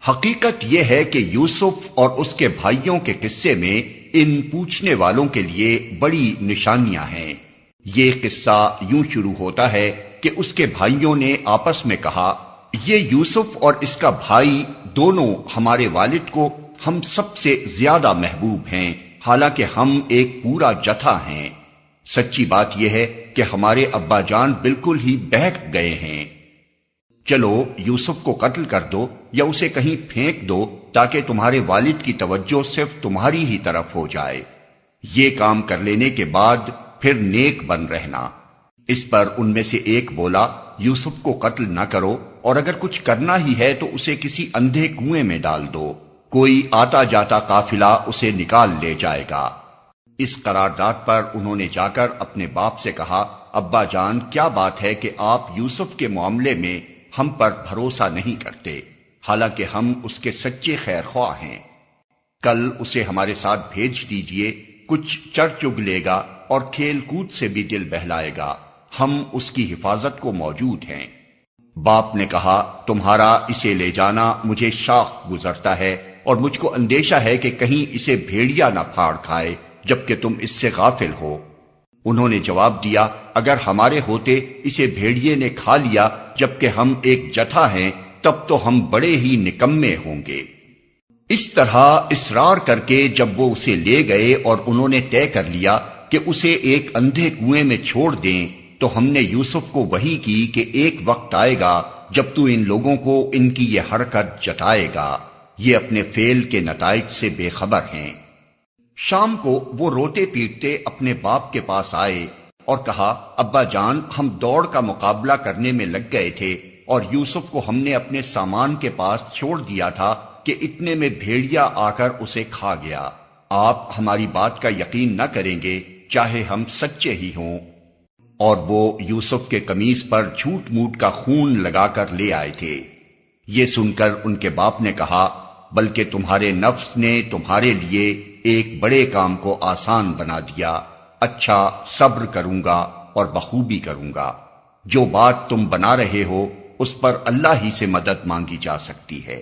حقیقت یہ ہے کہ یوسف اور اس کے بھائیوں کے قصے میں ان پوچھنے والوں کے لیے بڑی نشانیاں ہیں۔ یہ قصہ یوں شروع ہوتا ہے کہ اس کے بھائیوں نے آپس میں کہا، یہ یوسف اور اس کا بھائی دونوں ہمارے والد کو ہم سب سے زیادہ محبوب ہیں، حالانکہ ہم ایک پورا جتھا ہیں۔ سچی بات یہ ہے کہ ہمارے ابا جان بالکل ہی بہک گئے ہیں۔ چلو یوسف کو قتل کر دو یا اسے کہیں پھینک دو تاکہ تمہارے والد کی توجہ صرف تمہاری ہی طرف ہو جائے۔ یہ کام کر لینے کے بعد پھر نیک بن رہنا۔ اس پر ان میں سے ایک بولا، یوسف کو قتل نہ کرو، اور اگر کچھ کرنا ہی ہے تو اسے کسی اندھے کنویں میں ڈال دو، کوئی آتا جاتا قافلہ اسے نکال لے جائے گا۔ اس قرارداد پر انہوں نے جا کر اپنے باپ سے کہا، ابا جان کیا بات ہے کہ آپ یوسف کے معاملے میں ہم پر بھروسہ نہیں کرتے، حالانکہ ہم اس کے سچے خیر خواہ ہیں۔ کل اسے ہمارے ساتھ بھیج دیجئے، کچھ چر چگ لے گا اور کھیل کود سے بھی دل بہلائے گا، ہم اس کی حفاظت کو موجود ہیں۔ باپ نے کہا، تمہارا اسے لے جانا مجھے شاق گزرتا ہے، اور مجھ کو اندیشہ ہے کہ کہیں اسے بھیڑیا نہ پھاڑ کھائے جبکہ تم اس سے غافل ہو۔ انہوں نے جواب دیا، اگر ہمارے ہوتے اسے بھیڑیے نے کھا لیا جبکہ ہم ایک جتھا ہیں، تب تو ہم بڑے ہی نکمے ہوں گے۔ اس طرح اصرار کر کے جب وہ اسے لے گئے اور انہوں نے طے کر لیا کہ اسے ایک اندھے کنویں میں چھوڑ دیں، تو ہم نے یوسف کو وحی کی کہ ایک وقت آئے گا جب تو ان لوگوں کو ان کی یہ حرکت جتائے گا، یہ اپنے فعل کے نتائج سے بے خبر ہیں۔ شام کو وہ روتے پیٹتے اپنے باپ کے پاس آئے اور کہا، ابا جان ہم دوڑ کا مقابلہ کرنے میں لگ گئے تھے اور یوسف کو ہم نے اپنے سامان کے پاس چھوڑ دیا تھا کہ اتنے میں بھیڑیا آ کر اسے کھا گیا۔ آپ ہماری بات کا یقین نہ کریں گے چاہے ہم سچے ہی ہوں۔ اور وہ یوسف کے قمیص پر جھوٹ موٹ کا خون لگا کر لے آئے تھے۔ یہ سن کر ان کے باپ نے کہا، بلکہ تمہارے نفس نے تمہارے لیے ایک بڑے کام کو آسان بنا دیا، اچھا صبر کروں گا اور بخوبی کروں گا۔ جو بات تم بنا رہے ہو اس پر اللہ ہی سے مدد مانگی جا سکتی ہے۔